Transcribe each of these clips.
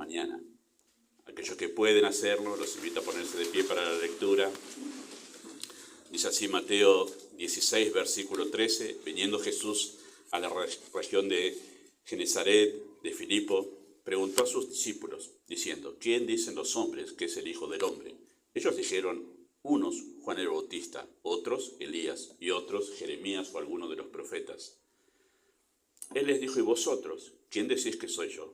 mañana. Aquellos que pueden hacerlo, los invito a ponerse de pie para la lectura. Dice así Mateo 16, versículo 13, viniendo Jesús a la región de Genesaret de Filipo, preguntó a sus discípulos, diciendo, ¿quién dicen los hombres que es el Hijo del Hombre? Ellos dijeron, unos Juan el Bautista, otros Elías, y otros Jeremías o alguno de los profetas. Él les dijo, ¿y vosotros? ¿Quién decís que soy yo?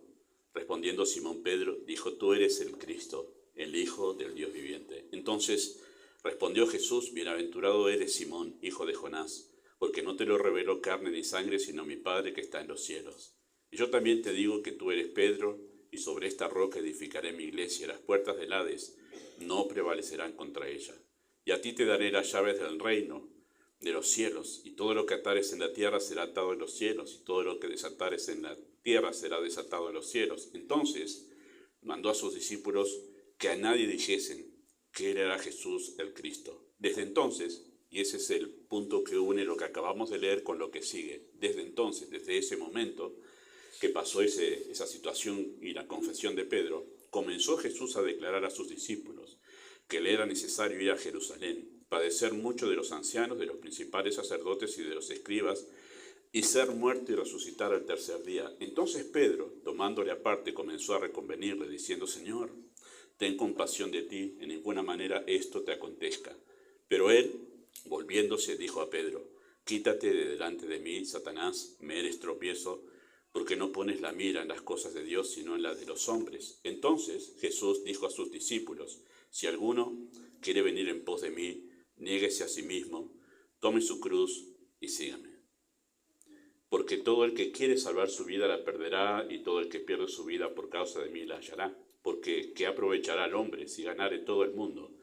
Respondiendo Simón Pedro, dijo, tú eres el Cristo, el Hijo del Dios viviente. Entonces respondió Jesús, bienaventurado eres Simón, hijo de Jonás, porque no te lo reveló carne ni sangre, sino mi Padre que está en los cielos. Y yo también te digo que tú eres Pedro, y sobre esta roca edificaré mi iglesia, y las puertas del Hades no prevalecerán contra ella. Y a ti te daré las llaves del reino de los cielos, y todo lo que atares en la tierra será atado en los cielos, y todo lo que desatares en la tierra será desatado en los cielos. Entonces mandó a sus discípulos que a nadie dijesen que él era Jesús el Cristo. Desde entonces, y ese es el punto que une lo que acabamos de leer con lo que sigue, desde entonces, desde ese momento que pasó esa situación y la confesión de Pedro, comenzó Jesús a declarar a sus discípulos que le era necesario ir a Jerusalén, padecer mucho de los ancianos, de los principales sacerdotes y de los escribas, y ser muerto y resucitar al tercer día. Entonces Pedro, tomándole aparte, comenzó a reconvenirle, diciendo, Señor, ten compasión de ti, en ninguna manera esto te acontezca. Pero él, volviéndose, dijo a Pedro, quítate de delante de mí, Satanás, me eres tropiezo, porque no pones la mira en las cosas de Dios, sino en las de los hombres. Entonces Jesús dijo a sus discípulos, si alguno quiere venir en pos de mí, niéguese a sí mismo, tome su cruz y sígame. Porque todo el que quiere salvar su vida la perderá, y todo el que pierde su vida por causa de mí la hallará. Porque ¿qué aprovechará al hombre si ganare todo el mundo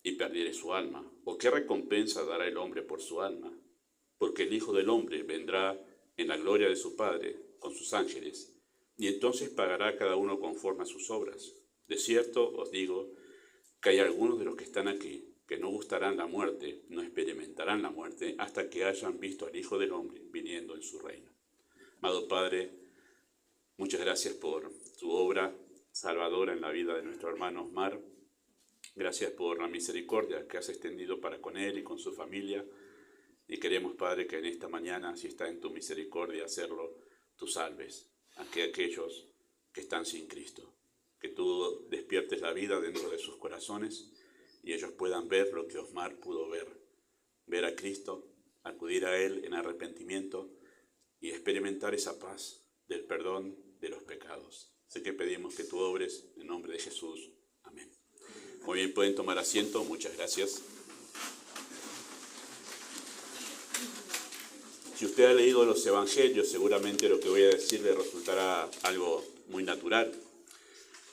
y perdiere su alma? ¿O qué recompensa dará el hombre por su alma? Porque el Hijo del Hombre vendrá en la gloria de su Padre con sus ángeles, y entonces pagará a cada uno conforme a sus obras. De cierto os digo que hay algunos de los que están aquí que no gustarán la muerte, no experimentarán la muerte, hasta que hayan visto al Hijo del Hombre viniendo en su reino. Amado Padre, muchas gracias por tu obra salvadora en la vida de nuestro hermano Osmar. Gracias por la misericordia que has extendido para con él y con su familia. Y queremos, Padre, que en esta mañana, si está en tu misericordia hacerlo, tú salves a aquellos que están sin Cristo. Que tú despiertes la vida dentro de sus corazones y ellos puedan ver lo que Osmar pudo ver. Ver a Cristo, acudir a Él en arrepentimiento y experimentar esa paz del perdón de los pecados. Así que pedimos que tú obres en nombre de Jesús. Amén. Muy bien, pueden tomar asiento. Muchas gracias. Si usted ha leído los Evangelios, seguramente lo que voy a decir le resultará algo muy natural.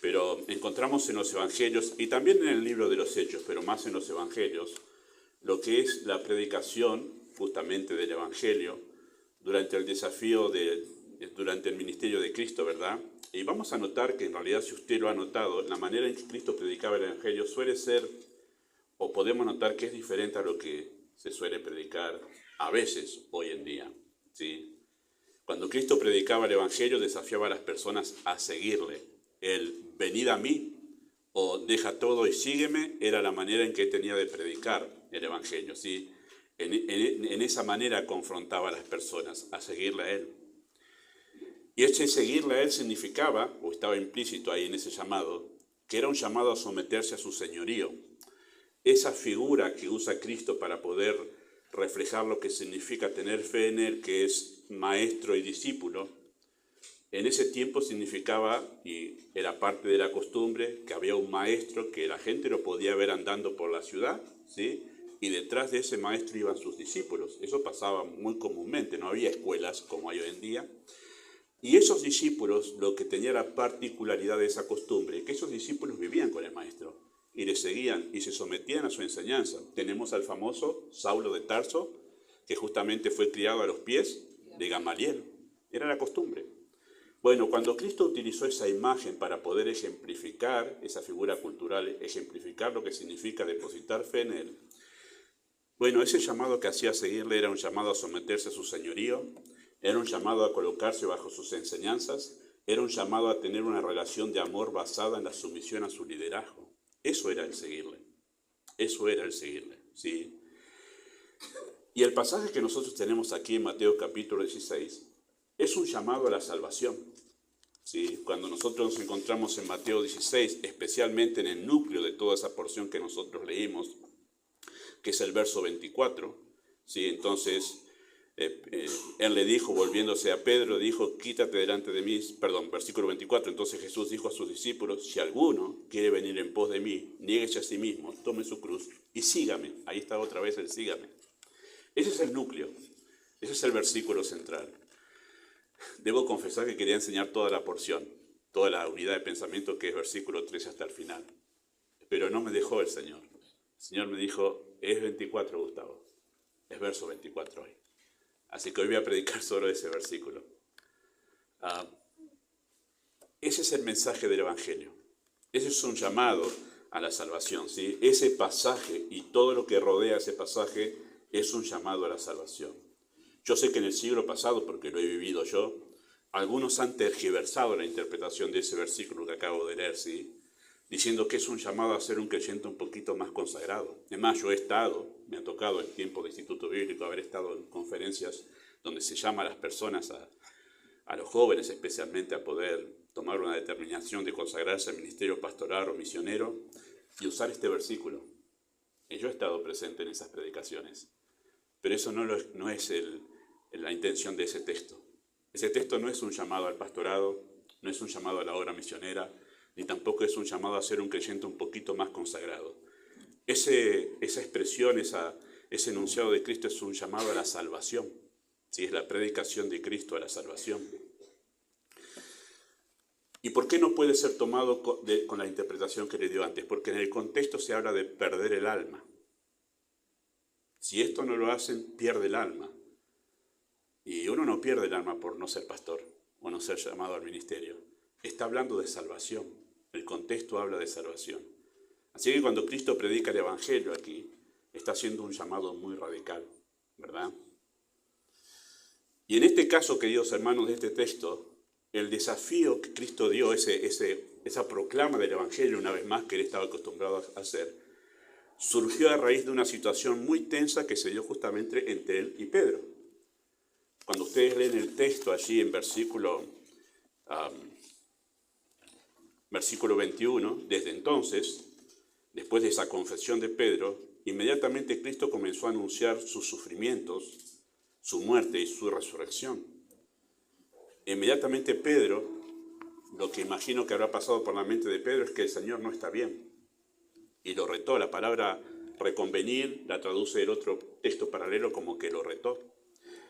Pero encontramos en los Evangelios, y también en el libro de los Hechos, pero más en los Evangelios, lo que es la predicación justamente del Evangelio durante el durante el ministerio de Cristo, ¿verdad? Y vamos a notar que en realidad, si usted lo ha notado, la manera en que Cristo predicaba el Evangelio suele ser, o podemos notar que es diferente a lo que se suele predicar a veces hoy en día, ¿sí? Cuando Cristo predicaba el Evangelio, desafiaba a las personas a seguirle. El venid a mí o deja todo y sígueme era la manera en que tenía de predicar el Evangelio, ¿sí? En esa manera confrontaba a las personas a seguirle a Él. Y ese seguirle a Él significaba, o estaba implícito ahí en ese llamado, que era un llamado a someterse a su señorío. Esa figura que usa Cristo para poder reflejar lo que significa tener fe en Él, que es maestro y discípulo, en ese tiempo significaba, y era parte de la costumbre, que había un maestro que la gente lo podía ver andando por la ciudad, ¿sí? Y detrás de ese maestro iban sus discípulos. Eso pasaba muy comúnmente, no había escuelas como hay hoy en día. Y esos discípulos, lo que tenía la particularidad de esa costumbre, que esos discípulos vivían con el maestro y le seguían y se sometían a su enseñanza. Tenemos al famoso Saulo de Tarso, que justamente fue criado a los pies de Gamaliel. Era la costumbre. Bueno, cuando Cristo utilizó esa imagen para poder ejemplificar, esa figura cultural, ejemplificar lo que significa depositar fe en Él, bueno, ese llamado que hacía seguirle era un llamado a someterse a su señorío, era un llamado a colocarse bajo sus enseñanzas, Era un llamado a tener una relación de amor basada en la sumisión a su liderazgo. Eso era el seguirle. Eso era el seguirle, ¿sí? Y el pasaje que nosotros tenemos aquí en Mateo capítulo 16 es un llamado a la salvación, ¿sí? Cuando nosotros nos encontramos en Mateo 16, especialmente en el núcleo de toda esa porción que nosotros leímos, que es el verso 24, ¿sí? Entonces, él le dijo, volviéndose a Pedro, dijo, quítate delante de mí, versículo 24, entonces Jesús dijo a sus discípulos, si alguno quiere venir en pos de mí, niéguese a sí mismo, tome su cruz y sígame. Ahí está otra vez el sígame. Ese es el núcleo, ese es el versículo central. Debo confesar que quería enseñar toda la porción, toda la unidad de pensamiento que es versículo 13 hasta el final, pero no me dejó el Señor. El Señor me dijo, es 24, Gustavo, es verso 24 hoy. Así que hoy voy a predicar sobre ese versículo. Ese es el mensaje del Evangelio. Ese es un llamado a la salvación, ¿sí? Ese pasaje y todo lo que rodea ese pasaje es un llamado a la salvación. Yo sé que en el siglo pasado, porque lo he vivido yo, algunos han tergiversado la interpretación de ese versículo que acabo de leer, ¿sí? Diciendo que es un llamado a ser un creyente un poquito más consagrado. Además, yo me ha tocado en tiempo de instituto bíblico haber estado en conferencias donde se llama a las personas, a los jóvenes especialmente, a poder tomar una determinación de consagrarse al ministerio pastoral o misionero y usar este versículo. Y yo he estado presente en esas predicaciones. Pero eso no es la intención de ese texto. Ese texto no es un llamado al pastorado, no es un llamado a la obra misionera, ni tampoco es un llamado a ser un creyente un poquito más consagrado. Esa expresión, ese enunciado de Cristo es un llamado a la salvación. ¿Sí? Es la predicación de Cristo a la salvación. ¿Y por qué no puede ser tomado con la interpretación que le dio antes? Porque en el contexto se habla de perder el alma. Si esto no lo hacen, pierde el alma. Y uno no pierde el alma por no ser pastor o no ser llamado al ministerio. Está hablando de salvación. El contexto habla de salvación. Así que cuando Cristo predica el Evangelio aquí, está haciendo un llamado muy radical, ¿verdad? Y en este caso, queridos hermanos, de este texto, el desafío que Cristo dio, esa proclama del Evangelio, una vez más, que él estaba acostumbrado a hacer, surgió a raíz de una situación muy tensa que se dio justamente entre él y Pedro. Cuando ustedes leen el texto allí en versículo 21, desde entonces, después de esa confesión de Pedro, inmediatamente Cristo comenzó a anunciar sus sufrimientos, su muerte y su resurrección. Inmediatamente Pedro, lo que imagino que habrá pasado por la mente de Pedro es que el Señor no está bien. Y lo retó. La palabra reconvenir la traduce el otro texto paralelo como que lo retó.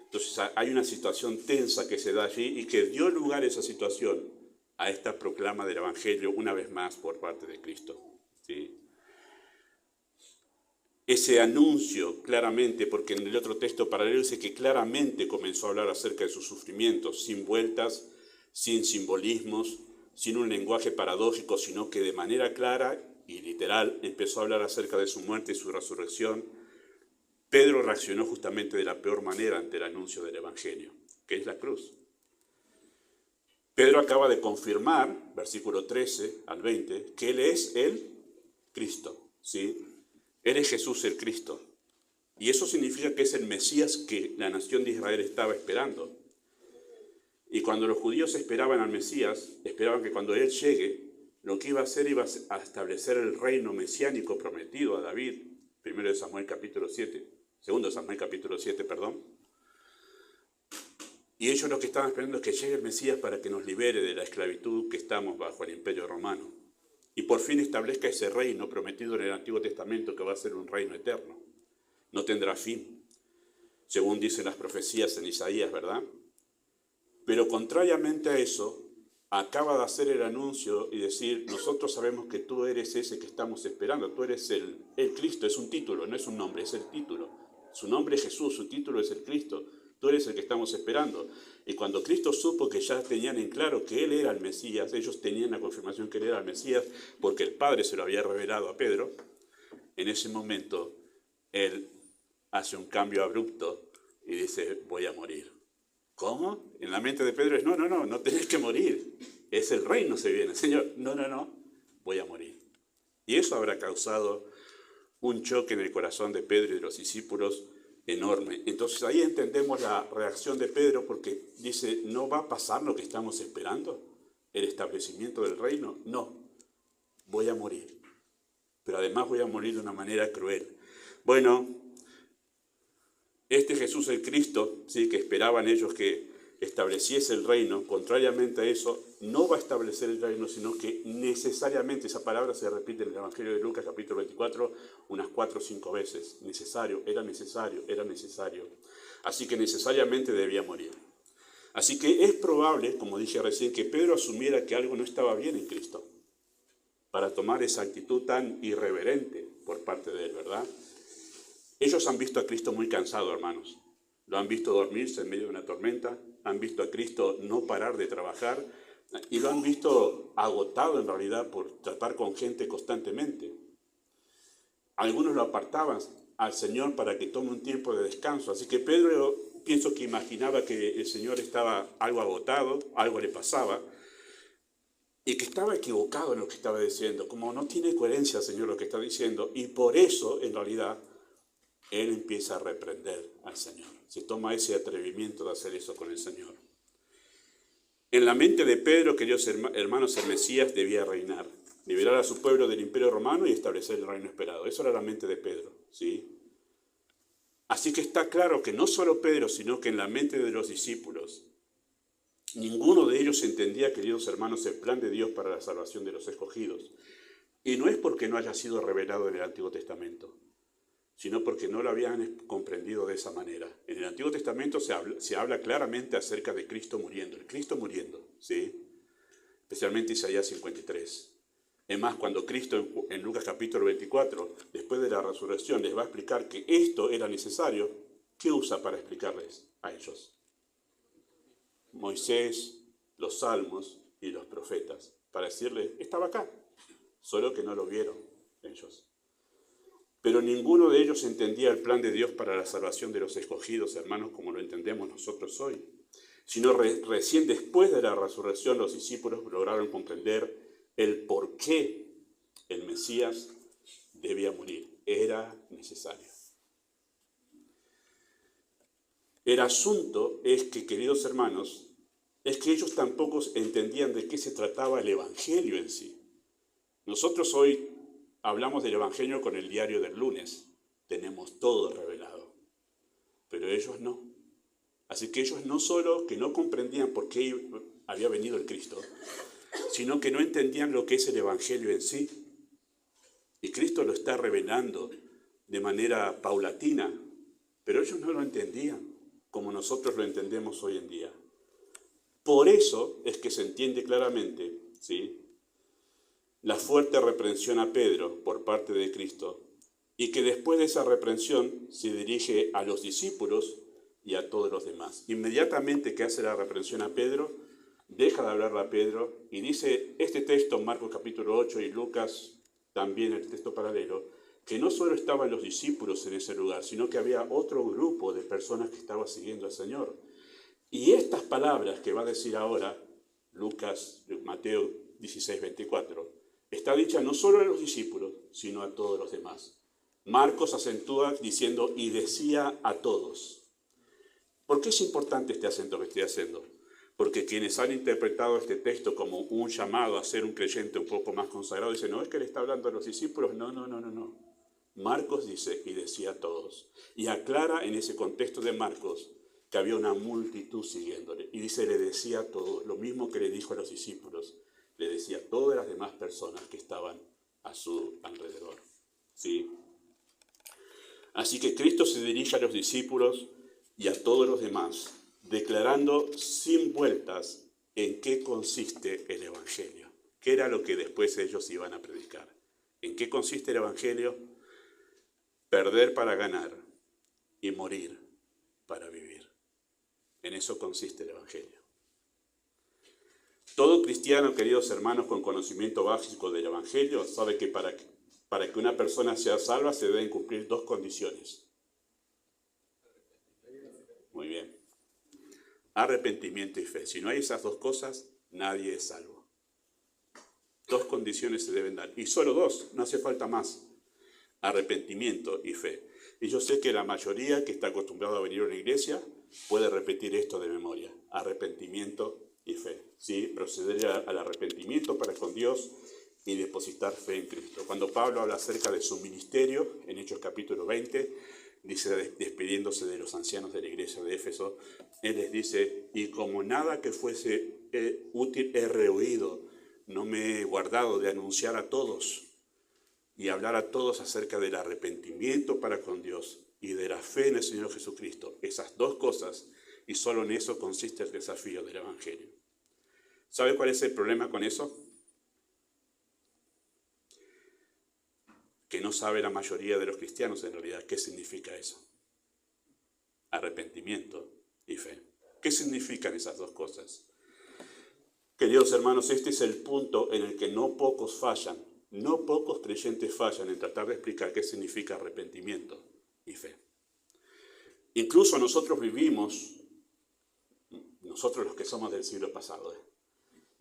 Entonces hay una situación tensa que se da allí y que dio lugar a esa situación, a esta proclama del Evangelio una vez más por parte de Cristo, ¿sí? Ese anuncio claramente, porque en el otro texto paralelo dice que claramente comenzó a hablar acerca de sus sufrimientos, sin vueltas, sin simbolismos, sin un lenguaje paradójico, sino que de manera clara y literal empezó a hablar acerca de su muerte y su resurrección. Pedro reaccionó justamente de la peor manera ante el anuncio del Evangelio, que es la cruz. Pedro acaba de confirmar, versículo 13 al 20, que él es el Cristo, ¿sí? Él es Jesús el Cristo. Y eso significa que es el Mesías que la nación de Israel estaba esperando. Y cuando los judíos esperaban al Mesías, esperaban que cuando él llegue, lo que iba a hacer iba a establecer el reino mesiánico prometido a David, 2 Samuel capítulo 7, perdón. Y ellos lo que estaban esperando es que llegue el Mesías para que nos libere de la esclavitud que estamos bajo el imperio romano. Y por fin establezca ese reino prometido en el Antiguo Testamento que va a ser un reino eterno. No tendrá fin, según dicen las profecías en Isaías, ¿verdad? Pero contrariamente a eso, acaba de hacer el anuncio y decir, nosotros sabemos que tú eres ese que estamos esperando, tú eres el Cristo, es un título, no es un nombre, es el título. Su nombre es Jesús, su título es el Cristo, tú eres el que estamos esperando. Y cuando Cristo supo que ya tenían en claro que Él era el Mesías, ellos tenían la confirmación que Él era el Mesías, porque el Padre se lo había revelado a Pedro, en ese momento Él hace un cambio abrupto y dice, voy a morir. ¿Cómo? En la mente de Pedro es, no tenés que morir. Es el reino se viene. Señor, no, voy a morir. Y eso habrá causado un choque en el corazón de Pedro y de los discípulos enorme. Entonces ahí entendemos la reacción de Pedro, porque dice, ¿no va a pasar lo que estamos esperando? ¿El establecimiento del reino? No, voy a morir. Pero además voy a morir de una manera cruel. Bueno, este Jesús el Cristo, ¿sí?, que esperaban ellos que estableciese el reino, contrariamente a eso, no va a establecer el reino, sino que necesariamente, esa palabra se repite en el Evangelio de Lucas, capítulo 24, unas 4 o 5 veces. Necesario, era necesario, era necesario. Así que necesariamente debía morir. Así que es probable, como dije recién, que Pedro asumiera que algo no estaba bien en Cristo, para tomar esa actitud tan irreverente por parte de él, ¿verdad? Ellos han visto a Cristo muy cansado, hermanos. Lo han visto dormirse en medio de una tormenta, han visto a Cristo no parar de trabajar y lo han visto agotado en realidad por tratar con gente constantemente. Algunos lo apartaban al Señor para que tome un tiempo de descanso. Así que Pedro, pienso que imaginaba que el Señor estaba algo agotado, algo le pasaba, y que estaba equivocado en lo que estaba diciendo, como no tiene coherencia el Señor lo que está diciendo, y por eso, en realidad, él empieza a reprender al Señor. Se toma ese atrevimiento de hacer eso con el Señor. En la mente de Pedro, queridos hermanos, el Mesías debía reinar, liberar a su pueblo del imperio romano y establecer el reino esperado. Eso era la mente de Pedro, ¿sí? Así que está claro que no solo Pedro, sino que en la mente de los discípulos, ninguno de ellos entendía, queridos hermanos, el plan de Dios para la salvación de los escogidos. Y no es porque no haya sido revelado en el Antiguo Testamento, sino porque no lo habían comprendido de esa manera. En el Antiguo Testamento se habla claramente acerca de Cristo muriendo, el Cristo muriendo, ¿sí? Especialmente Isaías 53. Es más, cuando Cristo en Lucas capítulo 24, después de la resurrección, les va a explicar que esto era necesario, ¿qué usa para explicarles a ellos? Moisés, los salmos y los profetas, para decirles, estaba acá, solo que no lo vieron ellos. Pero ninguno de ellos entendía el plan de Dios para la salvación de los escogidos, hermanos, como lo entendemos nosotros hoy. Sino recién después de la resurrección los discípulos lograron comprender el por qué el Mesías debía morir. Era necesario. El asunto es que, queridos hermanos, es que ellos tampoco entendían de qué se trataba el Evangelio en sí. Nosotros hoy hablamos del Evangelio con el diario del lunes. Tenemos todo revelado. Pero ellos no. Así que ellos no solo que no comprendían por qué había venido el Cristo, sino que no entendían lo que es el Evangelio en sí. Y Cristo lo está revelando de manera paulatina, pero ellos no lo entendían como nosotros lo entendemos hoy en día. Por eso es que se entiende claramente, ¿sí?, la fuerte reprensión a Pedro por parte de Cristo, y que después de esa reprensión se dirige a los discípulos y a todos los demás. Inmediatamente que hace la reprensión a Pedro, deja de hablarle a Pedro y dice este texto, Marcos capítulo 8 y Lucas también el texto paralelo, que no solo estaban los discípulos en ese lugar, sino que había otro grupo de personas que estaban siguiendo al Señor. Y estas palabras que va a decir ahora, Mateo 16, 24, está dicha no solo a los discípulos, sino a todos los demás. Marcos acentúa diciendo, y decía a todos. ¿Por qué es importante este acento que estoy haciendo? Porque quienes han interpretado este texto como un llamado a ser un creyente un poco más consagrado, dicen, no, es que le está hablando a los discípulos. No. Marcos dice, y decía a todos. Y aclara en ese contexto de Marcos que había una multitud siguiéndole. Y dice, le decía a todos, lo mismo que le dijo a los discípulos, le decía a todas las demás personas que estaban a su alrededor. ¿Sí? Así que Cristo se dirige a los discípulos y a todos los demás, declarando sin vueltas en qué consiste el Evangelio, qué era lo que después ellos iban a predicar. ¿En qué consiste el Evangelio? Perder para ganar y morir para vivir. En eso consiste el Evangelio. Todo cristiano, queridos hermanos, con conocimiento básico del Evangelio, sabe que para que una persona sea salva se deben cumplir 2 condiciones. Muy bien. arrepentimiento y fe. Si no hay esas dos cosas, nadie es salvo. Dos condiciones se deben dar, y solo dos, no hace falta más: arrepentimiento y fe. Y yo sé que la mayoría que está acostumbrado a venir a una iglesia puede repetir esto de memoria: arrepentimiento y fe. ¿Sí? Proceder al arrepentimiento para con Dios y depositar fe en Cristo. Cuando Pablo habla acerca de su ministerio, en Hechos capítulo 20, dice, despidiéndose de los ancianos de la iglesia de Éfeso, él les dice: y como nada que fuese útil he rehuido, no me he guardado de anunciar a todos y hablar a todos acerca del arrepentimiento para con Dios y de la fe en el Señor Jesucristo. Esas dos cosas, y solo en eso consiste el desafío del Evangelio. ¿Sabe cuál es el problema con eso? Que no sabe la mayoría de los cristianos en realidad qué significa eso. Arrepentimiento y fe. ¿Qué significan esas dos cosas? Queridos hermanos, este es el punto en el que no pocos fallan, no pocos creyentes fallan en tratar de explicar qué significa arrepentimiento y fe. Incluso nosotros vivimos, nosotros los que somos del siglo pasado,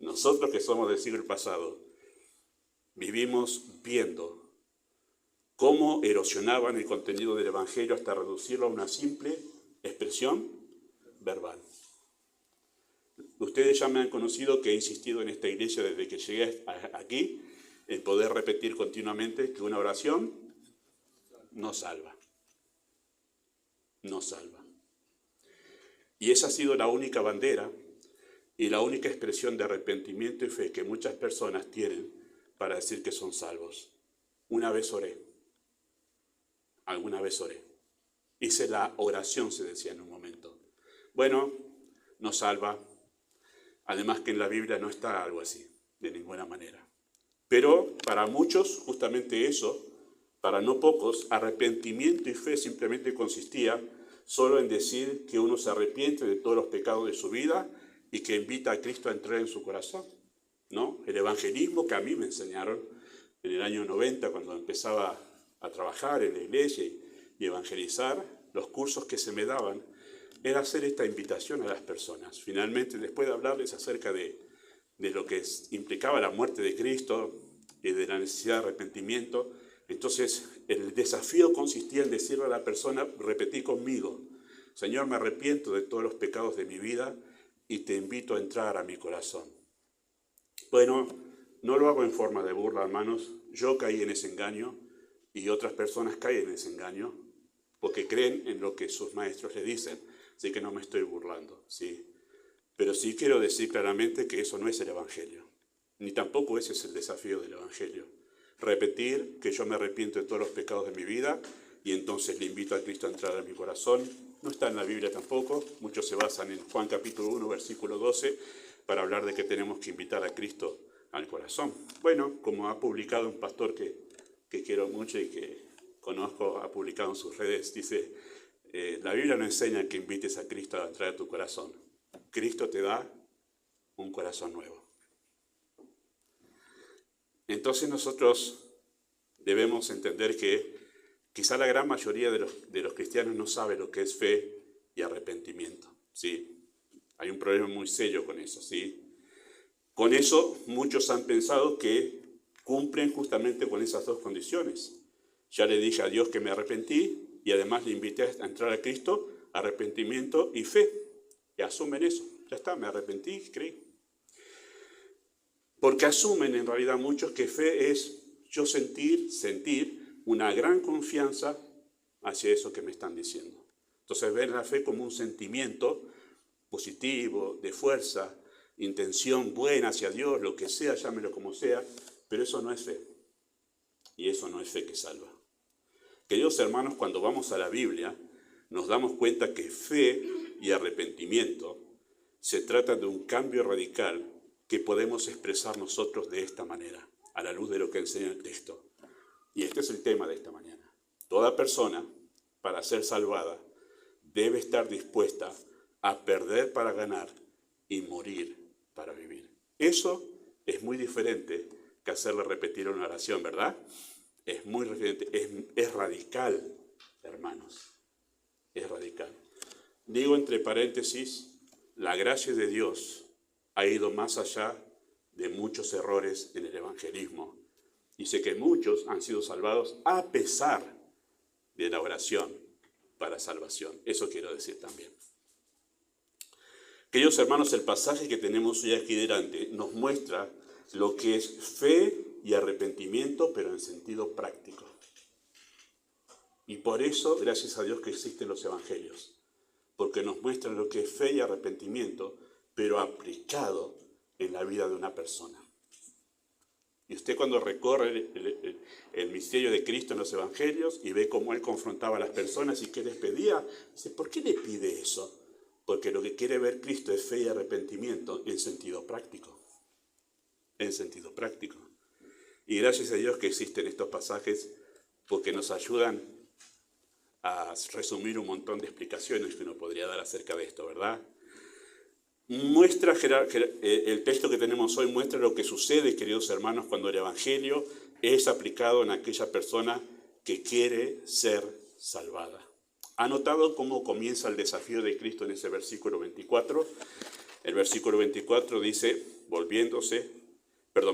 nosotros que somos del siglo pasado, vivimos viendo cómo erosionaban el contenido del Evangelio hasta reducirlo a una simple expresión verbal. Ustedes ya me han conocido que he insistido en esta iglesia desde que llegué aquí en poder repetir continuamente que una oración no salva. No salva. Y esa ha sido la única bandera y la única expresión de arrepentimiento y fe que muchas personas tienen para decir que son salvos. Una vez oré. Alguna vez oré. Hice la oración, se decía en un momento. Bueno, no salva. Además que en la Biblia no está algo así, de ninguna manera. Pero para muchos, justamente eso, para no pocos, arrepentimiento y fe simplemente consistía solo en decir que uno se arrepiente de todos los pecados de su vida y que invita a Cristo a entrar en su corazón, ¿no? El evangelismo que a mí me enseñaron en el año 90, cuando empezaba a trabajar en la iglesia y evangelizar, los cursos que se me daban, era hacer esta invitación a las personas. Finalmente, después de hablarles acerca de lo que implicaba la muerte de Cristo y de la necesidad de arrepentimiento, entonces el desafío consistía en decirle a la persona: repetí conmigo, Señor, me arrepiento de todos los pecados de mi vida y te invito a entrar a mi corazón. Bueno, no lo hago en forma de burla, hermanos. Yo caí en ese engaño y otras personas caen en ese engaño porque creen en lo que sus maestros le dicen. Así que no me estoy burlando, ¿sí? Pero sí quiero decir claramente que eso no es el Evangelio, ni tampoco ese es el desafío del Evangelio. Repetir que yo me arrepiento de todos los pecados de mi vida y entonces le invito a Cristo a entrar a mi corazón, no está en la Biblia tampoco. Muchos se basan en Juan capítulo 1, versículo 12, para hablar de que tenemos que invitar a Cristo al corazón. Bueno, como ha publicado un pastor que quiero mucho y que conozco, ha publicado en sus redes, dice: la Biblia no enseña que invites a Cristo a entrar a tu corazón. Cristo te da un corazón nuevo. Entonces nosotros debemos entender que quizá la gran mayoría de los cristianos no sabe lo que es fe y arrepentimiento, ¿sí? Hay un problema muy serio con eso, ¿sí? Con eso muchos han pensado que cumplen justamente con esas dos condiciones. Ya le dije a Dios que me arrepentí y además le invité a entrar a Cristo, arrepentimiento y fe. Y asumen eso. Ya está, me arrepentí, creí. Porque asumen en realidad muchos que fe es yo sentir una gran confianza hacia eso que me están diciendo. Entonces ven la fe como un sentimiento positivo, de fuerza, intención buena hacia Dios, lo que sea, llámelo como sea, pero eso no es fe. Y eso no es fe que salva. Queridos hermanos, cuando vamos a la Biblia, nos damos cuenta que fe y arrepentimiento se trata de un cambio radical que podemos expresar nosotros de esta manera, a la luz de lo que enseña el texto. Y este es el tema de esta mañana. Toda persona, para ser salvada, debe estar dispuesta a perder para ganar y morir para vivir. Eso es muy diferente que hacerle repetir una oración, ¿verdad? Es muy diferente, es radical, hermanos. Es radical. Digo entre paréntesis, la gracia de Dios ha ido más allá de muchos errores en el evangelismo. Dice que muchos han sido salvados a pesar de la oración para salvación. Eso quiero decir también. Queridos hermanos, el pasaje que tenemos hoy aquí delante nos muestra lo que es fe y arrepentimiento, pero en sentido práctico. Y por eso, gracias a Dios que existen los evangelios, porque nos muestran lo que es fe y arrepentimiento, pero aplicado en la vida de una persona. Y usted cuando recorre el misterio de Cristo en los evangelios y ve cómo Él confrontaba a las personas y qué les pedía, dice, ¿por qué le pide eso? Porque lo que quiere ver Cristo es fe y arrepentimiento en sentido práctico. En sentido práctico. Y gracias a Dios que existen estos pasajes porque nos ayudan a resumir un montón de explicaciones que uno podría dar acerca de esto, ¿verdad? El texto que tenemos hoy muestra lo que sucede, queridos hermanos, cuando el Evangelio es aplicado en aquella persona que quiere ser salvada. ¿Ha notado cómo comienza el desafío de Cristo en ese versículo 24? El versículo 24 dice,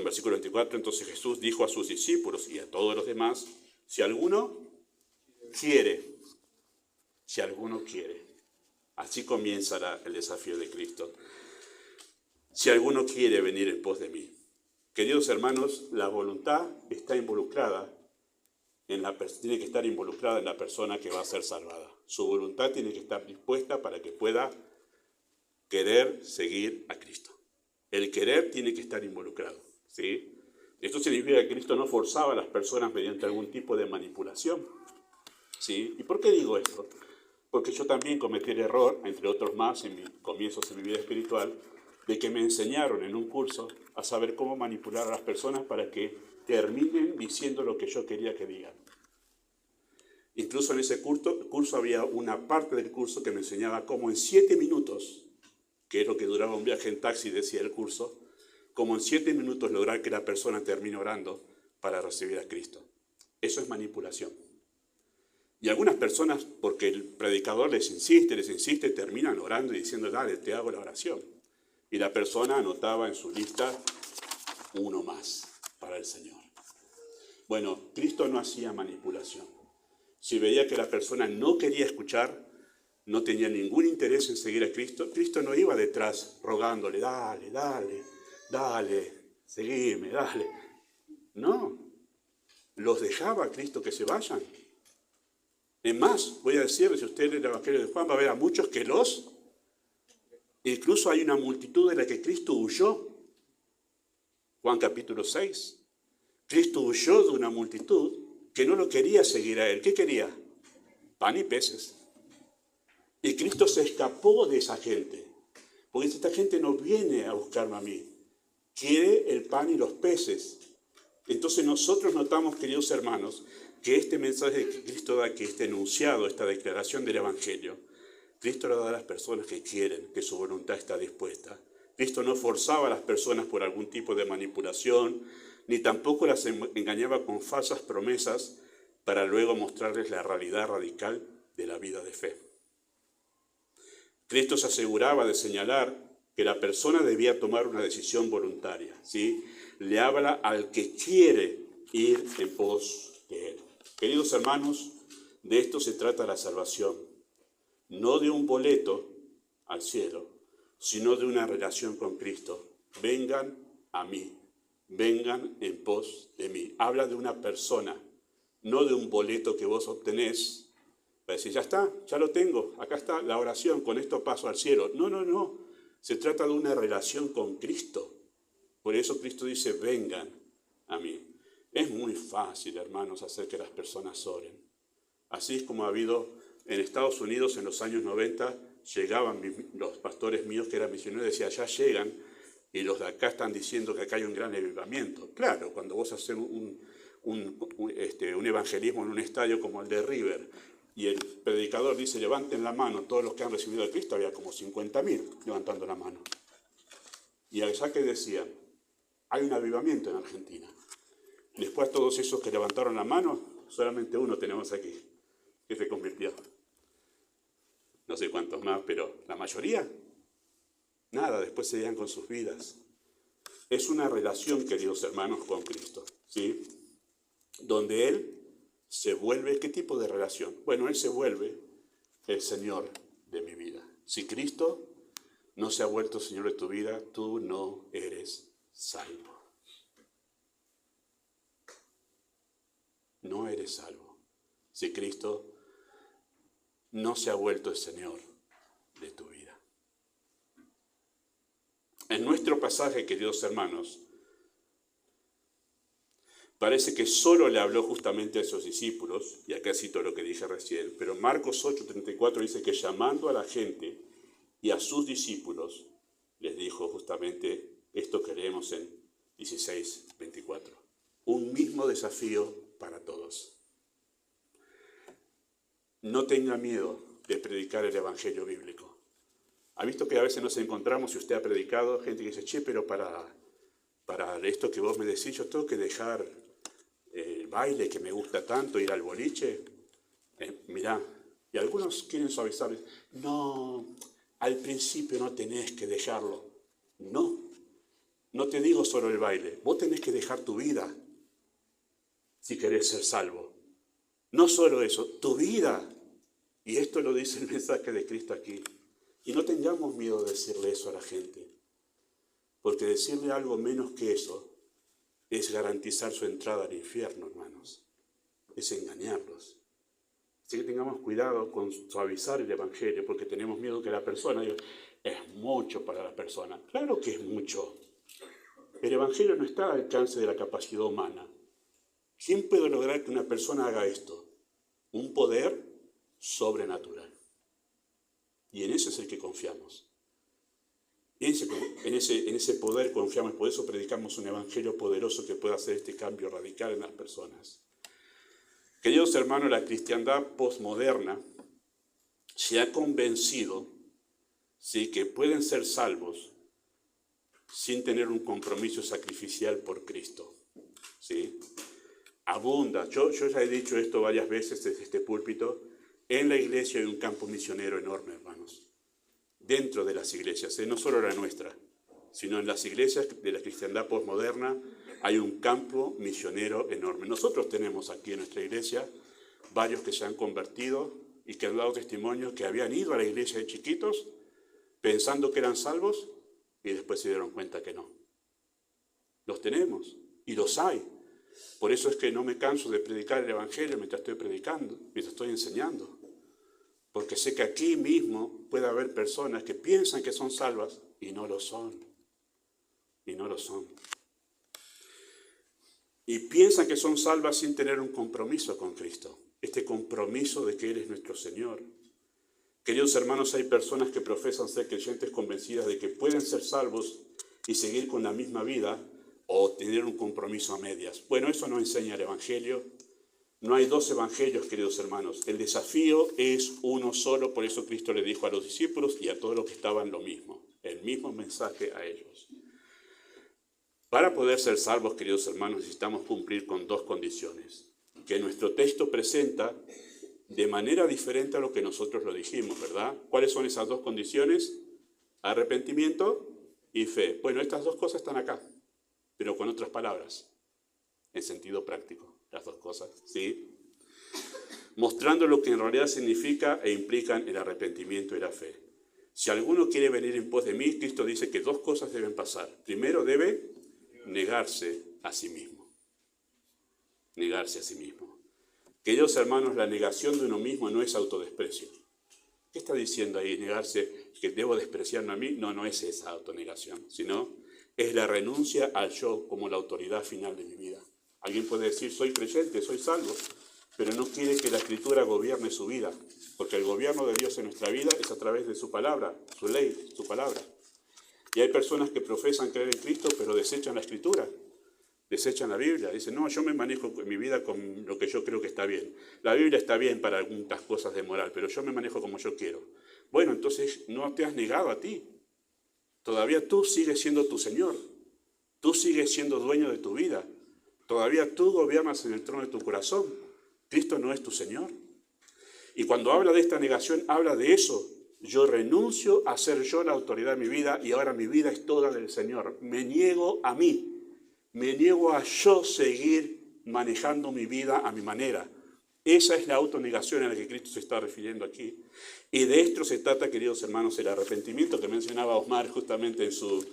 versículo 24, entonces Jesús dijo a sus discípulos y a todos los demás, si alguno quiere. Así comienza el desafío de Cristo. Si alguno quiere venir en pos de mí. Queridos hermanos, la voluntad está involucrada tiene que estar involucrada en la persona que va a ser salvada. Su voluntad tiene que estar dispuesta para que pueda querer seguir a Cristo. El querer tiene que estar involucrado, ¿sí? Esto significa que Cristo no forzaba a las personas mediante algún tipo de manipulación, ¿sí? ¿Y por qué digo esto? Porque yo también cometí el error, entre otros más, en mis comienzos en mi vida espiritual, de que me enseñaron en un curso a saber cómo manipular a las personas para que terminen diciendo lo que yo quería que digan. Incluso en ese curso había una parte del curso que me enseñaba cómo en 7 minutos, que es lo que duraba un viaje en taxi, decía el curso, cómo en 7 minutos lograr que la persona termine orando para recibir a Cristo. Eso es manipulación. Y algunas personas, porque el predicador les insiste, terminan orando y diciendo, dale, te hago la oración. Y la persona anotaba en su lista uno más para el Señor. Bueno, Cristo no hacía manipulación. Si veía que la persona no quería escuchar, no tenía ningún interés en seguir a Cristo, Cristo no iba detrás rogándole, dale, seguime, dale. No, los dejaba a Cristo que se vayan. Es más, voy a decirles, si usted lee el Evangelio de Juan, va a ver a muchos que incluso hay una multitud de la que Cristo huyó. Juan capítulo 6. Cristo huyó de una multitud que no lo quería seguir a Él. ¿Qué quería? Pan y peces. Y Cristo se escapó de esa gente. Porque esta gente no viene a buscarme a mí. Quiere el pan y los peces. Entonces nosotros notamos, queridos hermanos, que este mensaje que Cristo da, que este enunciado, esta declaración del Evangelio, Cristo lo da a las personas que quieren, que su voluntad está dispuesta. Cristo no forzaba a las personas por algún tipo de manipulación, ni tampoco las engañaba con falsas promesas para luego mostrarles la realidad radical de la vida de fe. Cristo se aseguraba de señalar que la persona debía tomar una decisión voluntaria, ¿sí? Le habla al que quiere ir en pos de Él. Queridos hermanos, de esto se trata la salvación. No de un boleto al cielo, sino de una relación con Cristo. Vengan a mí, vengan en pos de mí. Habla de una persona, no de un boleto que vos obtenés. Para decir, ya está, ya lo tengo, acá está la oración, con esto paso al cielo. No. Se trata de una relación con Cristo. Por eso Cristo dice, vengan a mí. Es muy fácil, hermanos, hacer que las personas oren. Así es como ha habido en Estados Unidos en los años 90, llegaban los pastores míos que eran misioneros y decían, ya llegan, y los de acá están diciendo que acá hay un gran avivamiento. Claro, cuando vos haces un evangelismo en un estadio como el de River, y el predicador dice, levanten la mano, todos los que han recibido a Cristo, había como 50.000 levantando la mano. Y allá que decían, hay un avivamiento en Argentina. Después todos esos que levantaron la mano, solamente uno tenemos aquí, que se convirtió. No sé cuántos más, pero la mayoría nada, después seguían con sus vidas. Es una relación, queridos hermanos, con Cristo, ¿sí? Donde Él se vuelve, ¿qué tipo de relación? Bueno, Él se vuelve el Señor de mi vida. Si Cristo no se ha vuelto Señor de tu vida, tú no eres salvo. No eres salvo. Si Cristo no se ha vuelto el Señor de tu vida. En nuestro pasaje, queridos hermanos, parece que solo le habló justamente a esos discípulos, y acá cito lo que dije recién, pero Marcos 8:34 dice que llamando a la gente y a sus discípulos, les dijo justamente esto que leemos en 16:24. Un mismo desafío para todos. No tenga miedo de predicar el evangelio bíblico. ¿Ha visto que a veces nos encontramos, si usted ha predicado, gente que dice, che, pero para esto que vos me decís, yo tengo que dejar el baile que me gusta tanto, ir al boliche? Mirá, y algunos quieren suavizar. No, al principio no tenés que dejarlo. No te digo solo el baile. Vos tenés que dejar tu vida si querés ser salvo. No solo eso, tu vida. Y esto lo dice el mensaje de Cristo aquí. Y no tengamos miedo de decirle eso a la gente. Porque decirle algo menos que eso es garantizar su entrada al infierno, hermanos. Es engañarlos. Así que tengamos cuidado con suavizar el evangelio, porque tenemos miedo que la persona diga, es mucho para la persona. Claro que es mucho. El evangelio no está al alcance de la capacidad humana. ¿Quién puede lograr que una persona haga esto? Un poder sobrenatural. Y en eso es el que confiamos. En ese poder confiamos, por eso predicamos un evangelio poderoso que pueda hacer este cambio radical en las personas. Queridos hermanos, la cristiandad posmoderna se ha convencido, ¿sí?, que pueden ser salvos sin tener un compromiso sacrificial por Cristo, ¿sí? Abunda, yo ya he dicho esto varias veces desde este púlpito, en la iglesia hay un campo misionero enorme, hermanos. Dentro de las iglesias, no solo la nuestra, sino en las iglesias de la cristiandad posmoderna hay un campo misionero enorme. Nosotros tenemos aquí en nuestra iglesia varios que se han convertido y que han dado testimonio que habían ido a la iglesia de chiquitos pensando que eran salvos y después se dieron cuenta que no. Los tenemos y los hay. Por eso es que no me canso de predicar el evangelio mientras estoy predicando, mientras estoy enseñando. Porque sé que aquí mismo puede haber personas que piensan que son salvas y no lo son. Y no lo son. Y piensan que son salvas sin tener un compromiso con Cristo. Este compromiso de que Él es nuestro Señor. Queridos hermanos, hay personas que profesan ser creyentes convencidas de que pueden ser salvos y seguir con la misma vida o tener un compromiso a medias. Bueno, eso no enseña el Evangelio. No hay dos evangelios, queridos hermanos. El desafío es uno solo, por eso Cristo le dijo a los discípulos y a todos los que estaban lo mismo, el mismo mensaje a ellos. Para poder ser salvos, queridos hermanos, necesitamos cumplir con dos condiciones, que nuestro texto presenta de manera diferente a lo que nosotros lo dijimos, ¿verdad? ¿Cuáles son esas dos condiciones? Arrepentimiento y fe. Bueno, estas dos cosas están acá, pero con otras palabras, en sentido práctico. Las dos cosas, ¿sí? Mostrando lo que en realidad significa e implican el arrepentimiento y la fe. Si alguno quiere venir en pos de mí, Cristo dice que dos cosas deben pasar. Primero debe negarse a sí mismo. Negarse a sí mismo. Queridos hermanos, la negación de uno mismo no es autodesprecio. ¿Qué está diciendo ahí? Negarse, que debo despreciarme a mí. No es esa autonegación, sino es la renuncia al yo como la autoridad final de mi vida. Alguien puede decir, soy creyente, soy salvo, pero no quiere que la Escritura gobierne su vida, porque el gobierno de Dios en nuestra vida es a través de su palabra, su ley, su palabra. Y hay personas que profesan creer en Cristo, pero desechan la Escritura, desechan la Biblia. Dicen, no, yo me manejo en mi vida con lo que yo creo que está bien. La Biblia está bien para algunas cosas de moral, pero yo me manejo como yo quiero. Bueno, entonces no te has negado a ti. Todavía tú sigues siendo tu Señor. Tú sigues siendo dueño de tu vida. Todavía tú gobiernas en el trono de tu corazón. Cristo no es tu Señor. Y cuando habla de esta negación, habla de eso, Yo renuncio a ser yo la autoridad de mi vida y ahora mi vida es toda del Señor. Me niego a mí, me niego a yo seguir manejando mi vida a mi manera. Esa es la autonegación a la que Cristo se está refiriendo aquí. Y de esto se trata, queridos hermanos, el arrepentimiento que mencionaba Osmar justamente en sus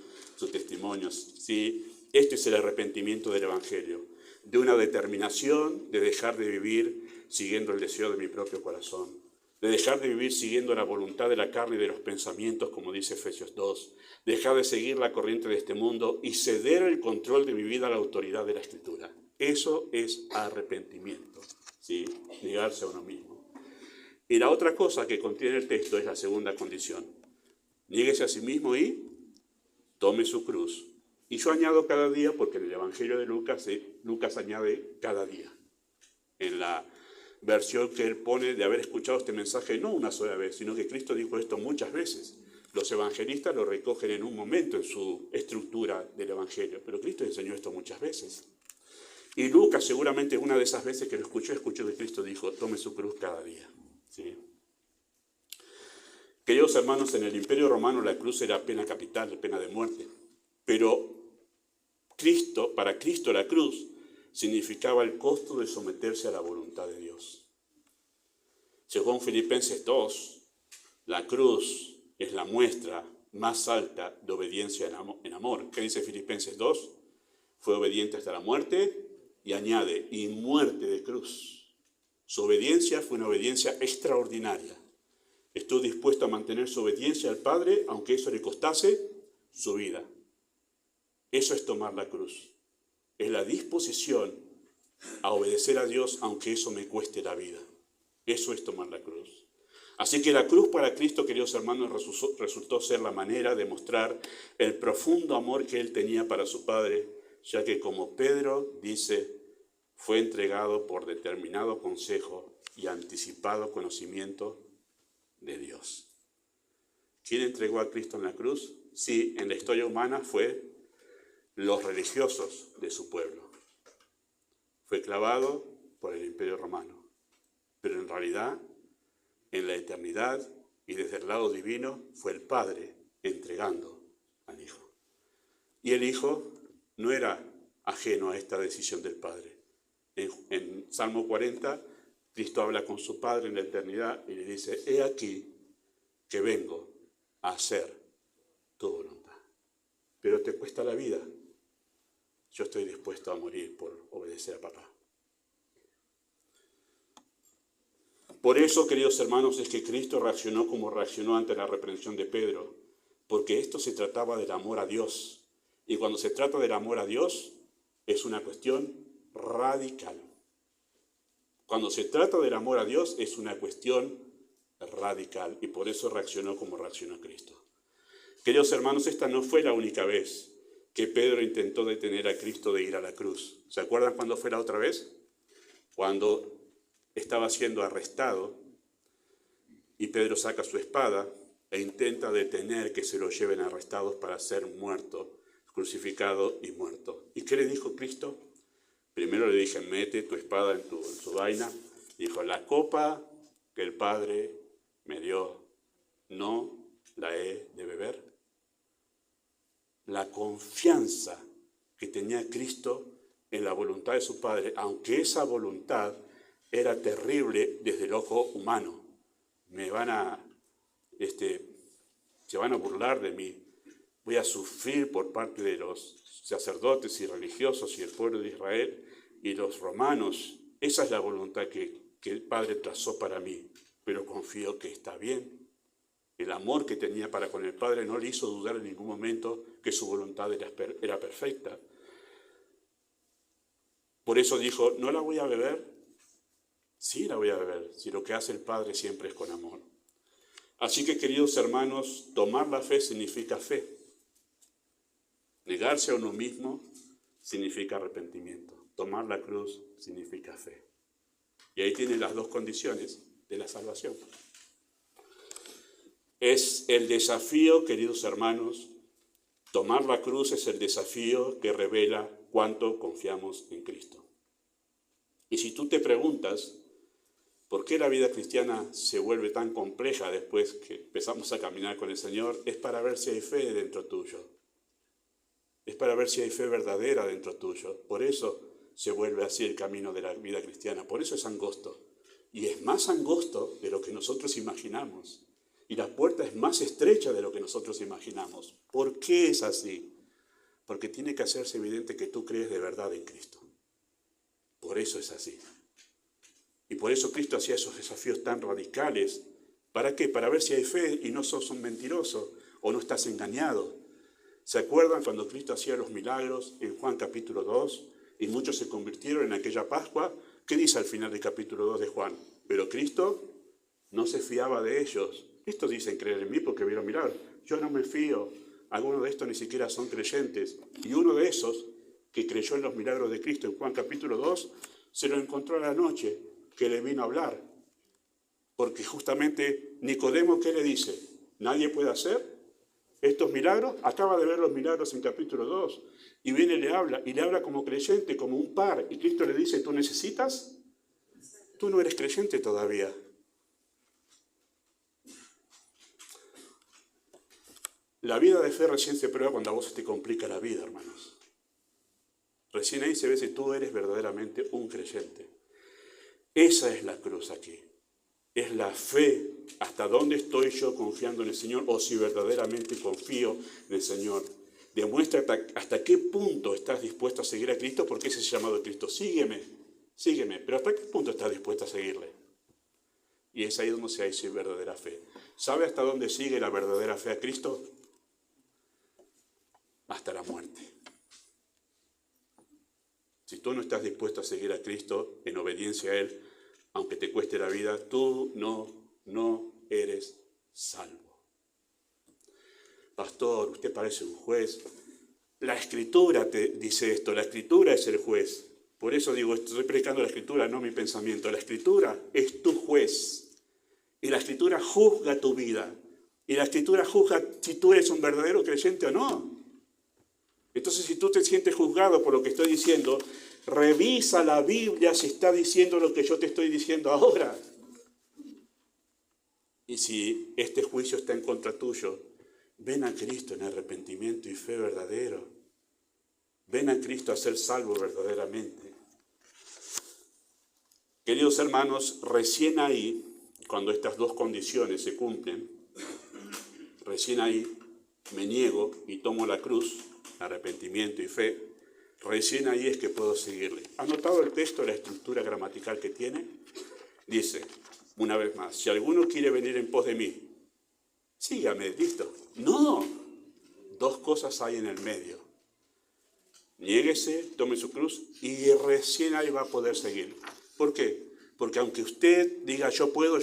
testimonios. ¿Sí? Esto es el arrepentimiento del Evangelio, de una determinación de dejar de vivir siguiendo el deseo de mi propio corazón, de dejar de vivir siguiendo la voluntad de la carne y de los pensamientos, como dice Efesios 2, dejar de seguir la corriente de este mundo y ceder el control de mi vida a la autoridad de la Escritura. Eso es arrepentimiento, ¿sí? Negarse a uno mismo. Y la otra cosa que contiene el texto es la segunda condición. Niéguese a sí mismo y tome su cruz. Y yo añado cada día, porque en el Evangelio de Lucas añade cada día. En la versión que él pone de haber escuchado este mensaje no una sola vez, sino que Cristo dijo esto muchas veces. Los evangelistas lo recogen en un momento en su estructura del Evangelio, pero Cristo enseñó esto muchas veces. Y Lucas, seguramente una de esas veces que lo escuchó que Cristo dijo, tome su cruz cada día. ¿Sí? Queridos hermanos, en el Imperio Romano la cruz era pena capital, pena de muerte. Pero para Cristo la cruz significaba el costo de someterse a la voluntad de Dios. Según Filipenses 2, la cruz es la muestra más alta de obediencia en amor. ¿Qué dice Filipenses 2? Fue obediente hasta la muerte y añade, y muerte de cruz. Su obediencia fue una obediencia extraordinaria. Estuvo dispuesto a mantener su obediencia al Padre, aunque eso le costase su vida. Eso es tomar la cruz. Es la disposición a obedecer a Dios, aunque eso me cueste la vida. Eso es tomar la cruz. Así que la cruz para Cristo, queridos hermanos, resultó ser la manera de mostrar el profundo amor que él tenía para su Padre, ya que como Pedro dice, fue entregado por determinado consejo y anticipado conocimiento de Dios. ¿Quién entregó a Cristo en la cruz? Sí, en la historia humana fue los religiosos de su pueblo. Fue clavado por el Imperio Romano. Pero en realidad, en la eternidad y desde el lado divino, fue el Padre entregando al Hijo. Y el Hijo no era ajeno a esta decisión del Padre. En Salmo 40, Cristo habla con su Padre en la eternidad y le dice, he aquí que vengo a hacer tu voluntad. Pero te cuesta la vida. Yo estoy dispuesto a morir por obedecer a papá. Por eso, queridos hermanos, es que Cristo reaccionó como reaccionó ante la reprensión de Pedro, porque esto se trataba del amor a Dios. Y cuando se trata del amor a Dios, es una cuestión radical. Cuando se trata del amor a Dios, es una cuestión radical, y por eso reaccionó como reaccionó Cristo. Queridos hermanos, esta no fue la única vez que Pedro intentó detener a Cristo de ir a la cruz. ¿Se acuerdan cuándo fue la otra vez? Cuando estaba siendo arrestado y Pedro saca su espada e intenta detener que se lo lleven arrestados para ser muerto, crucificado y muerto. ¿Y qué le dijo Cristo? Primero le dije, mete tu espada en su vaina. Dijo, la copa que el Padre me dio, ¿no la he de beber? La confianza que tenía Cristo en la voluntad de su Padre, aunque esa voluntad era terrible desde el ojo humano. Se van a burlar de mí. Voy a sufrir por parte de los sacerdotes y religiosos y el pueblo de Israel y los romanos. Esa es la voluntad que el Padre trazó para mí, pero confío que está bien. El amor que tenía para con el Padre no le hizo dudar en ningún momento que su voluntad era perfecta. Por eso dijo, ¿no la voy a beber? Sí, la voy a beber, si lo que hace el Padre siempre es con amor. Así que, queridos hermanos, tomar la fe significa fe. Negarse a uno mismo significa arrepentimiento. Tomar la cruz significa fe. Y ahí tienen las dos condiciones de la salvación. Es el desafío, queridos hermanos, tomar la cruz es el desafío que revela cuánto confiamos en Cristo. Y si tú te preguntas, ¿Por qué la vida cristiana se vuelve tan compleja después que empezamos a caminar con el Señor? Es para ver si hay fe dentro tuyo. Es para ver si hay fe verdadera dentro tuyo. Por eso se vuelve así el camino de la vida cristiana. Por eso es angosto. Y es más angosto de lo que nosotros imaginamos. Y la puerta es más estrecha de lo que nosotros imaginamos. ¿Por qué es así? Porque tiene que hacerse evidente que tú crees de verdad en Cristo. Por eso es así. Y por eso Cristo hacía esos desafíos tan radicales. ¿Para qué? Para ver si hay fe y no sos un mentiroso o no estás engañado. ¿Se acuerdan cuando Cristo hacía los milagros en Juan capítulo 2 y muchos se convirtieron en aquella Pascua? ¿Qué dice al final del capítulo 2 de Juan? Pero Cristo no se fiaba de ellos. Estos dicen creer en mí porque vieron milagros. Yo no me fío. Algunos de estos ni siquiera son creyentes. Y uno de esos, que creyó en los milagros de Cristo en Juan capítulo 2, se lo encontró a la noche, que le vino a hablar. Porque justamente Nicodemo, ¿qué le dice? ¿Nadie puede hacer estos milagros? Acaba de ver los milagros en capítulo 2. Y viene y le habla como creyente, como un par. Y Cristo le dice, ¿tú necesitas? Tú no eres creyente todavía. La vida de fe recién se prueba cuando a vos te complica la vida, hermanos. Recién ahí se ve si tú eres verdaderamente un creyente. Esa es la cruz aquí. Es la fe. ¿Hasta dónde estoy yo confiando en el Señor? O si verdaderamente confío en el Señor. Demuestra hasta qué punto estás dispuesto a seguir a Cristo, porque ese es el llamado de Cristo. Sígueme, sígueme. Pero ¿hasta qué punto estás dispuesto a seguirle? Y es ahí donde se hace verdadera fe. ¿Sabe hasta dónde sigue la verdadera fe a Cristo? Hasta la muerte. Si tú no estás dispuesto a seguir a Cristo en obediencia a Él, aunque te cueste la vida, tú no eres salvo. Pastor, usted parece un juez. La Escritura te dice esto, la Escritura es el juez. Por eso digo, estoy predicando la Escritura, no mi pensamiento. La Escritura es tu juez. Y la Escritura juzga tu vida. Y la Escritura juzga si tú eres un verdadero creyente o no. Entonces, si tú te sientes juzgado por lo que estoy diciendo, revisa la Biblia si está diciendo lo que yo te estoy diciendo ahora. Y si este juicio está en contra tuyo, ven a Cristo en arrepentimiento y fe verdadero. Ven a Cristo a ser salvo verdaderamente. Queridos hermanos, recién ahí, cuando estas dos condiciones se cumplen, recién ahí me niego y tomo la cruz, arrepentimiento y fe, recién ahí es que puedo seguirle. ¿Han notado el texto, la estructura gramatical que tiene? Dice, una vez más, si alguno quiere venir en pos de mí, sígame, listo. No, dos cosas hay en el medio. Niéguese, tome su cruz y recién ahí va a poder seguir. ¿Por qué? Porque aunque usted diga yo puedo,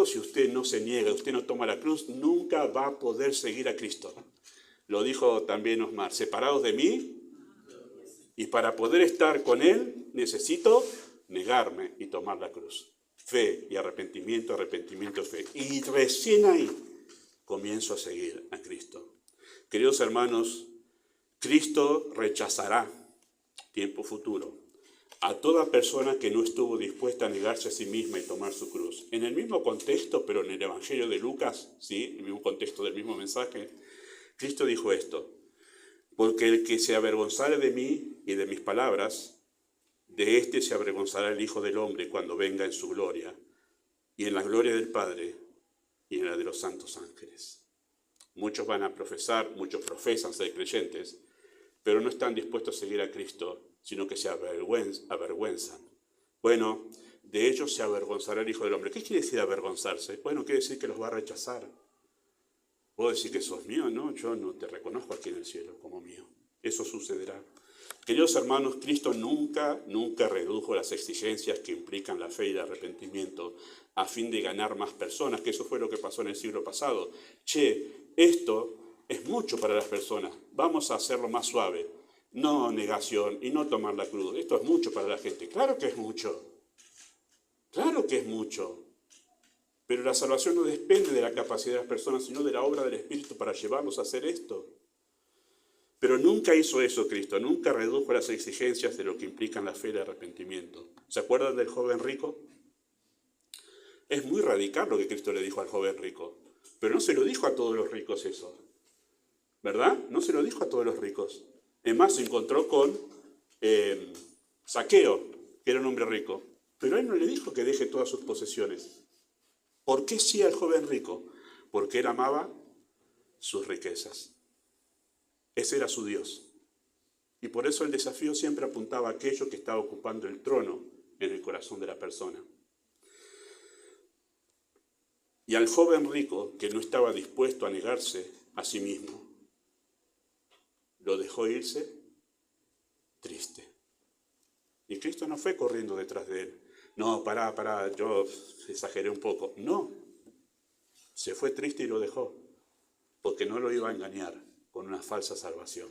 si usted no se niega, usted no toma la cruz, nunca va a poder seguir a Cristo. Lo dijo también Osmar, separados de mí, y para poder estar con Él necesito negarme y tomar la cruz. Fe y arrepentimiento, arrepentimiento, fe. Y recién ahí comienzo a seguir a Cristo. Queridos hermanos, Cristo rechazará, tiempo futuro, a toda persona que no estuvo dispuesta a negarse a sí misma y tomar su cruz. En el mismo contexto, pero en el Evangelio de Lucas, ¿sí? El mismo contexto del mismo mensaje, Cristo dijo esto, porque el que se avergonzare de mí y de mis palabras, de éste se avergonzará el Hijo del Hombre cuando venga en su gloria, y en la gloria del Padre y en la de los santos ángeles. Muchos van a profesar, muchos profesan ser creyentes, pero no están dispuestos a seguir a Cristo, sino que se avergüenzan. Bueno, de ellos se avergonzará el Hijo del Hombre. ¿Qué quiere decir avergonzarse? Bueno, quiere decir que los va a rechazar. ¿Puedo decir que sos mío? No, yo no te reconozco aquí en el cielo como mío. Eso sucederá. Queridos hermanos, Cristo nunca redujo las exigencias que implican la fe y el arrepentimiento a fin de ganar más personas, que eso fue lo que pasó en el siglo pasado. Esto es mucho para las personas, vamos a hacerlo más suave. No negación y no tomar la cruz. Esto es mucho para la gente. Claro que es mucho. Claro que es mucho. Pero la salvación no depende de la capacidad de las personas, sino de la obra del Espíritu para llevarlos a hacer esto. Pero nunca hizo eso Cristo, nunca redujo las exigencias de lo que implican la fe y el arrepentimiento. ¿Se acuerdan del joven rico? Es muy radical lo que Cristo le dijo al joven rico, pero no se lo dijo a todos los ricos eso, ¿verdad? No se lo dijo a todos los ricos. Es más, se encontró con Zaqueo, que era un hombre rico, pero él no le dijo que deje todas sus posesiones. ¿Por qué sí al joven rico? Porque él amaba sus riquezas. Ese era su Dios. Y por eso el desafío siempre apuntaba a aquello que estaba ocupando el trono en el corazón de la persona. Y al joven rico, que no estaba dispuesto a negarse a sí mismo, lo dejó irse triste. Y Cristo no fue corriendo detrás de él. No, pará, yo exageré un poco. No, se fue triste y lo dejó, porque no lo iba a engañar con una falsa salvación.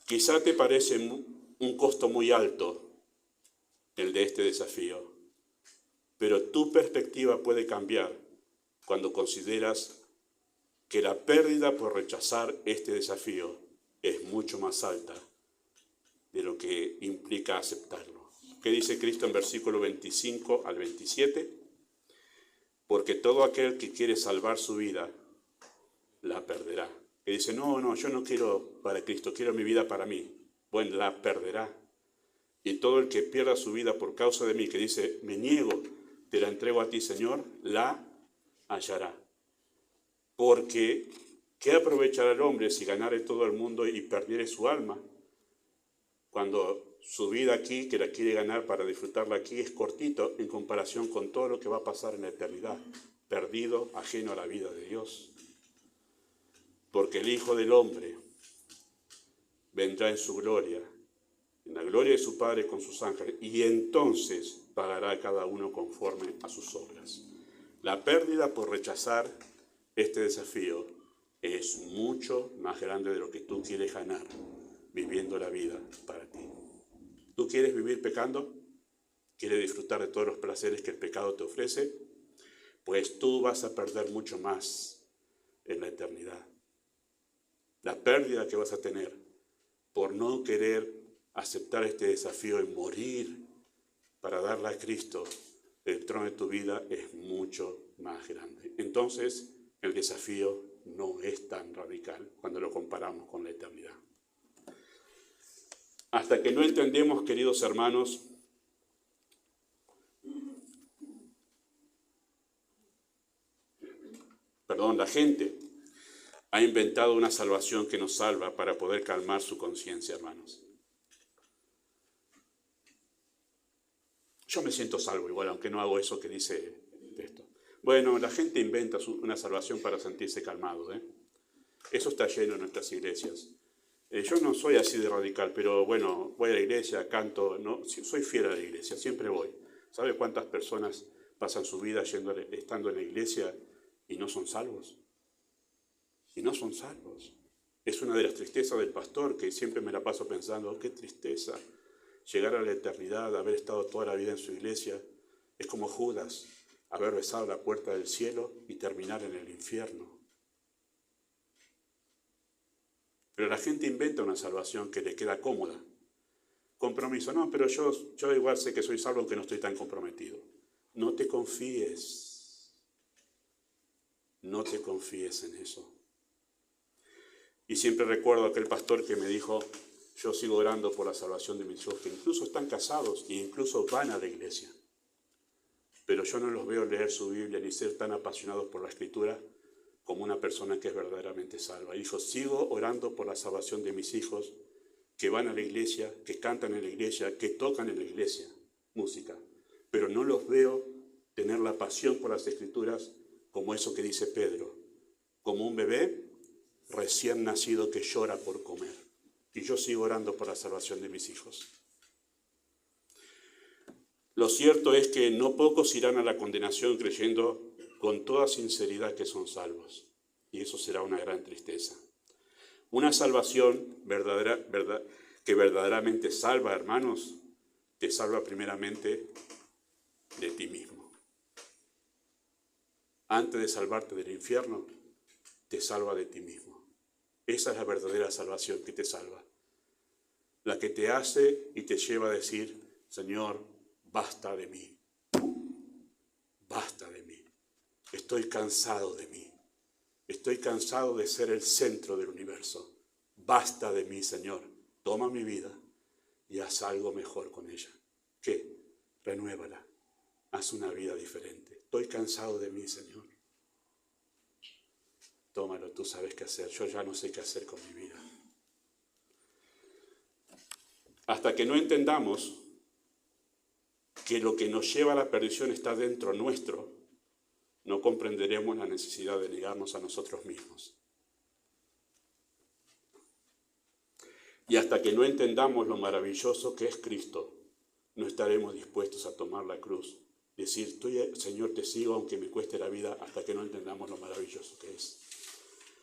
Quizá te parece un costo muy alto el de este desafío, pero tu perspectiva puede cambiar cuando consideras que la pérdida por rechazar este desafío es mucho más alta de lo que implica aceptarlo. ¿Qué dice Cristo en versículo 25 al 27? Porque todo aquel que quiere salvar su vida, la perderá. Que dice, no, yo no quiero para Cristo, quiero mi vida para mí. Bueno, la perderá. Y todo el que pierda su vida por causa de mí, que dice, me niego, te la entrego a ti, Señor, la hallará. Porque, ¿qué aprovechará el hombre si ganare todo el mundo y perdiere su alma? Cuando su vida aquí, que la quiere ganar para disfrutarla aquí, es cortito en comparación con todo lo que va a pasar en la eternidad, perdido, ajeno a la vida de Dios. Porque el Hijo del Hombre vendrá en su gloria, en la gloria de su Padre con sus ángeles, y entonces pagará a cada uno conforme a sus obras. La pérdida por rechazar este desafío es mucho más grande de lo que tú quieres ganar viviendo la vida para ti. ¿Tú quieres vivir pecando? ¿Quieres disfrutar de todos los placeres que el pecado te ofrece? Pues tú vas a perder mucho más en la eternidad. La pérdida que vas a tener por no querer aceptar este desafío y morir para darle a Cristo el trono de tu vida es mucho más grande. Entonces, el desafío no es tan radical cuando lo comparamos con la eternidad. Hasta que no entendemos, queridos hermanos, la gente ha inventado una salvación que nos salva para poder calmar su conciencia, hermanos. Yo me siento salvo igual, aunque no hago eso que dice esto. Bueno, la gente inventa una salvación para sentirse calmado, ¿eh? Eso está lleno en nuestras iglesias. Yo no soy así de radical, pero bueno, voy a la iglesia, canto, no, soy fiel a la iglesia, siempre voy. ¿Sabe cuántas personas pasan su vida estando en la iglesia y no son salvos? Y no son salvos. Es una de las tristezas del pastor, que siempre me la paso pensando, oh, qué tristeza, llegar a la eternidad, haber estado toda la vida en su iglesia, es como Judas, haber besado la puerta del cielo y terminar en el infierno. Pero la gente inventa una salvación que le queda cómoda. Compromiso, no, pero yo igual sé que soy salvo aunque no estoy tan comprometido. No te confíes. No te confíes en eso. Y siempre recuerdo a aquel pastor que me dijo, yo sigo orando por la salvación de mis hijos, que incluso están casados e incluso van a la iglesia. Pero yo no los veo leer su Biblia ni ser tan apasionados por la Escritura como una persona que es verdaderamente salva. Y dijo, sigo orando por la salvación de mis hijos, que van a la iglesia, que cantan en la iglesia, que tocan en la iglesia música. Pero no los veo tener la pasión por las Escrituras como eso que dice Pedro, como un bebé recién nacido que llora por comer. Y yo sigo orando por la salvación de mis hijos. Lo cierto es que no pocos irán a la condenación creyendo con toda sinceridad que son salvos. Y eso será una gran tristeza. Una salvación que verdaderamente salva, hermanos, te salva primeramente de ti mismo. Antes de salvarte del infierno, te salva de ti mismo. Esa es la verdadera salvación que te salva. La que te hace y te lleva a decir, Señor, basta de mí. Basta de mí. Estoy cansado de mí. Estoy cansado de ser el centro del universo. Basta de mí, Señor. Toma mi vida y haz algo mejor con ella. ¿Qué? Renuévala. Haz una vida diferente. Estoy cansado de mí, Señor. Tómalo, tú sabes qué hacer. Yo ya no sé qué hacer con mi vida. Hasta que no entendamos que lo que nos lleva a la perdición está dentro nuestro, no comprenderemos la necesidad de negarnos a nosotros mismos. Y hasta que no entendamos lo maravilloso que es Cristo, no estaremos dispuestos a tomar la cruz. Decir, Señor, te sigo aunque me cueste la vida, hasta que no entendamos lo maravilloso que es.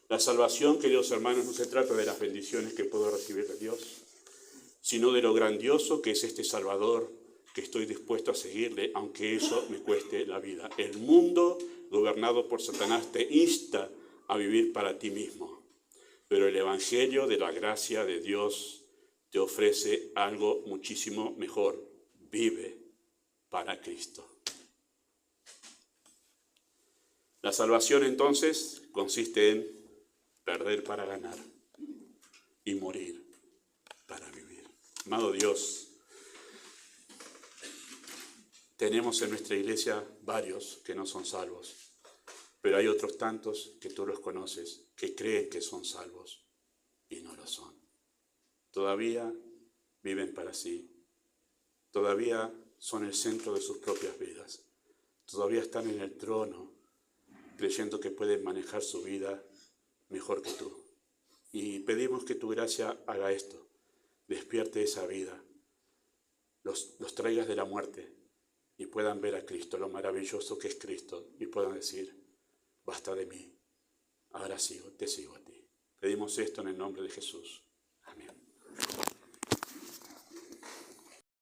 La salvación, queridos hermanos, no se trata de las bendiciones que puedo recibir de Dios, sino de lo grandioso que es este Salvador, que estoy dispuesto a seguirle, aunque eso me cueste la vida. El mundo, gobernado por Satanás, te insta a vivir para ti mismo. Pero el Evangelio de la gracia de Dios te ofrece algo muchísimo mejor. Vive para Cristo. La salvación, entonces, consiste en perder para ganar y morir para vivir. Amado Dios, tenemos en nuestra iglesia varios que no son salvos, pero hay otros tantos que tú los conoces, que creen que son salvos y no lo son. Todavía viven para sí, todavía son el centro de sus propias vidas, todavía están en el trono creyendo que pueden manejar su vida mejor que tú. Y pedimos que tu gracia haga esto, despierte esa vida, los traigas de la muerte, y puedan ver a Cristo, lo maravilloso que es Cristo, y puedan decir, basta de mí, ahora te sigo a ti. Pedimos esto en el nombre de Jesús.